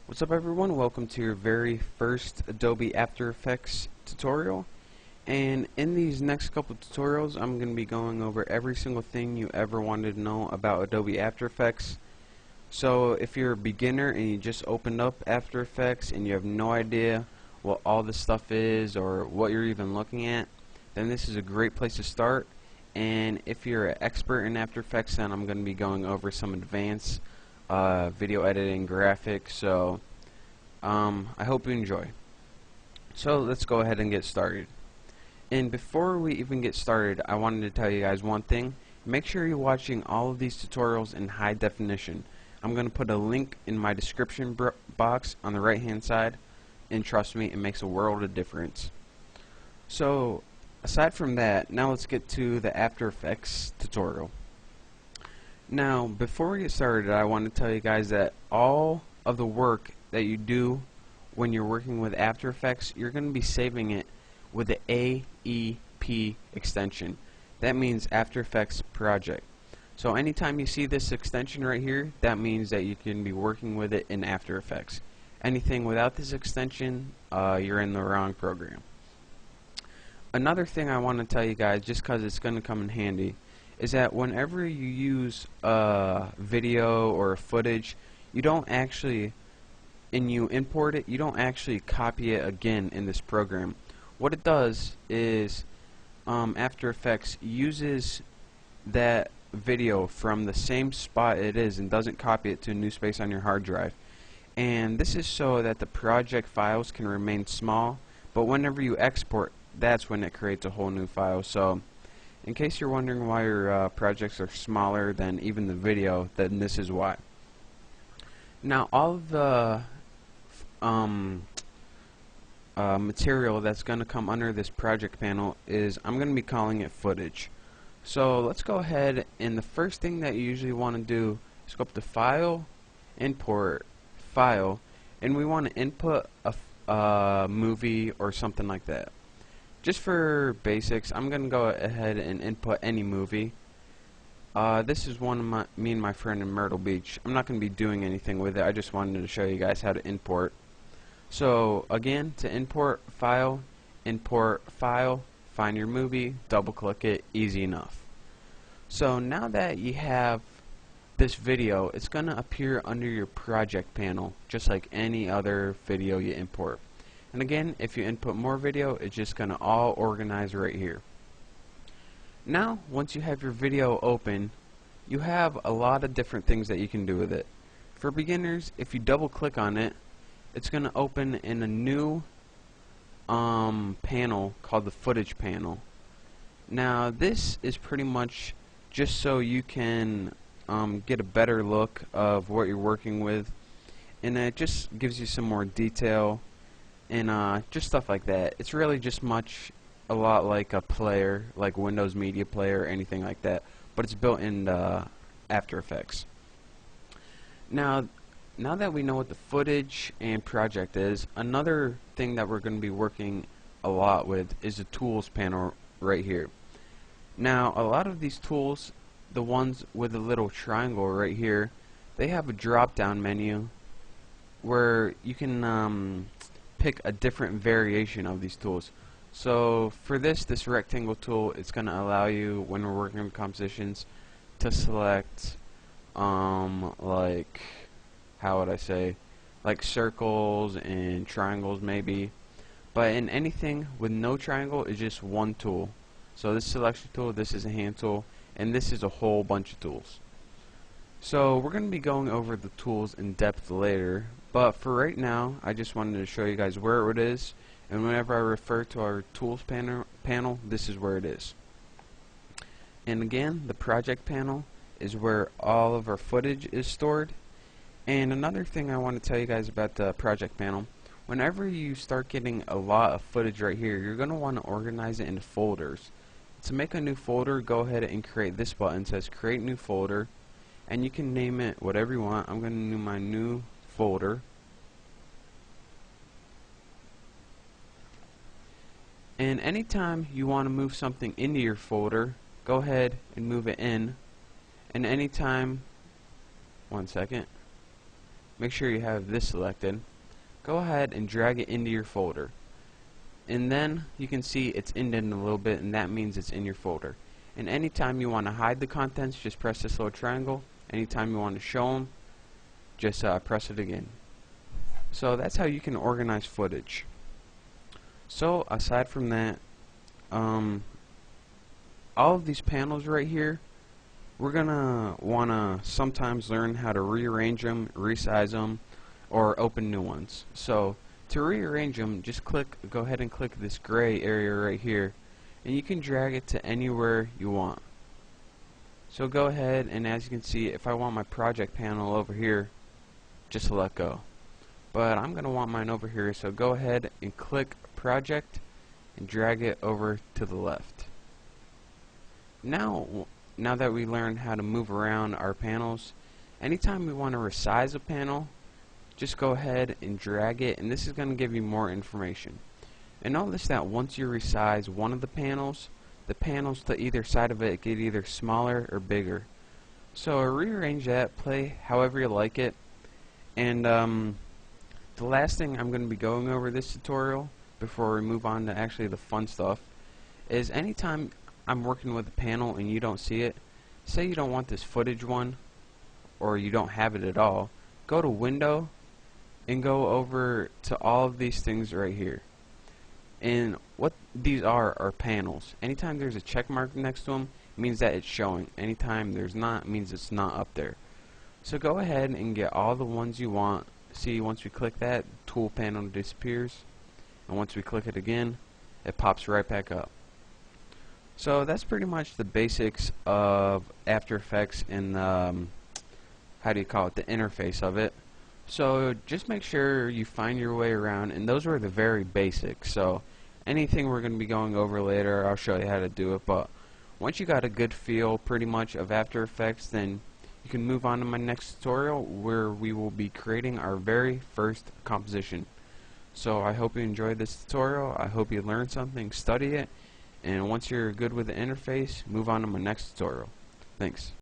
What's up everyone, welcome to your very first Adobe After Effects tutorial. And in these next couple tutorials I'm going to be going over every single thing you ever wanted to know about Adobe After Effects. So if you're a beginner and you just opened up After Effects and you have no idea what all this stuff is or what you're even looking at, then this is a great place to start. And if you're an expert in After Effects, then I'm going to be going over some advanced video editing, graphics, so I hope you enjoy. So let's go ahead and get started. And before we even get started, I wanted to tell you guys one thing. Make sure you're watching all of these tutorials in high definition. I'm going to put a link in my description box on the right hand side, and trust me, it makes a world of difference. So aside from that, now let's get to the After Effects tutorial. Now, before we get started, I want to tell you guys that all of the work that you do when you're working with After Effects, you're going to be saving it with the AEP extension. That means After Effects Project. So anytime you see this extension right here, that means that you can be working with it in After Effects. Anything without this extension, you're in the wrong program. Another thing I want to tell you guys, just because it's going to come in handy, is that whenever you use a video or a footage, you don't actually, and you import it, you don't actually copy it again in this program. What it does is After Effects uses that video from the same spot it is and doesn't copy it to a new space on your hard drive. And this is so that the project files can remain small, but whenever you export, that's when it creates a whole new file. So in case you're wondering why your projects are smaller than even the video, then this is why. Now all of the material that's going to come under this project panel is, I'm going to be calling it footage. So let's go ahead, and the first thing that you usually want to do is go up to File, Import, File, and we want to input a movie or something like that. Just for basics, I'm going to go ahead and input any movie. This is one of me and my friend in Myrtle Beach. I'm not going to be doing anything with it. I just wanted to show you guys how to import. So again, to import file, find your movie, double click it, easy enough. So now that you have this video, it's going to appear under your project panel, just like any other video you import. And again, if you input more video, it's just going to all organize right here. Now, once you have your video open, you have a lot of different things that you can do with it. For beginners, if you double click on it, it's going to open in a new panel called the footage panel. Now, this is pretty much just so you can get a better look of what you're working with, and it just gives you some more detail and just stuff like that. It's really just a lot like a player, like Windows Media Player or anything like that, but it's built in After Effects. Now that we know what the footage and project is, another thing that we're going to be working a lot with is the tools panel right here. Now, a lot of these tools, the ones with the little triangle right here, they have a drop down menu where you can pick a different variation of these tools. So for this rectangle tool, it's going to allow you, when we're working with compositions, to select like, how would I say, like circles and triangles maybe. But in anything with no triangle, it's just one tool. So this selection tool, this is a hand tool, and this is a whole bunch of tools. So we're going to be going over the tools in depth later, but for right now, I just wanted to show you guys where it is, and whenever I refer to our tools panel, this is where it is. And again, the project panel is where all of our footage is stored. And another thing I want to tell you guys about the project panel, whenever you start getting a lot of footage right here, you're going to want to organize it into folders. To make a new folder, go ahead and create this button. It says create new folder, and you can name it whatever you want. I'm going to name my new folder. And anytime you want to move something into your folder, go ahead and move it in. And anytime, one second, make sure you have this selected. Go ahead and drag it into your folder. And then you can see it's indented a little bit, and that means it's in your folder. And anytime you want to hide the contents, just press this little triangle. Anytime you want to show them, just press it again. So that's how you can organize footage. So aside from that, all of these panels right here, we're gonna wanna sometimes learn how to rearrange them, resize them, or open new ones. So to rearrange them, just go ahead and click this gray area right here, and you can drag it to anywhere you want. So go ahead, and as you can see, if I want my project panel over here, just let go. But I'm gonna want mine over here, so go ahead and click project and drag it over to the left. Now that we learned how to move around our panels, anytime we want to resize a panel, just go ahead and drag it, and this is going to give you more information. And notice that once you resize one of the panels to either side of it get either smaller or bigger. So rearrange that, play however you like it. And the last thing I'm going to be going over this tutorial before we move on to actually the fun stuff is anytime I'm working with a panel and you don't see it, say you don't want this footage one, or you don't have it at all, go to Window and go over to all of these things right here. And what these are panels. Anytime there's a check mark next to them, it means that it's showing. Anytime there's not, it means it's not up there. So go ahead and get all the ones you want. See, once we click that, tool panel disappears, and once we click it again, it pops right back up. So that's pretty much the basics of After Effects and how do you call it, the interface of it. So just make sure you find your way around, and those were the very basics. So anything we're going to be going over later, I'll show you how to do it. But once you got a good feel pretty much of After Effects, then you can move on to my next tutorial where we will be creating our very first composition. So I hope you enjoyed this tutorial. I hope you learned something, study it, and once you're good with the interface, move on to my next tutorial. Thanks.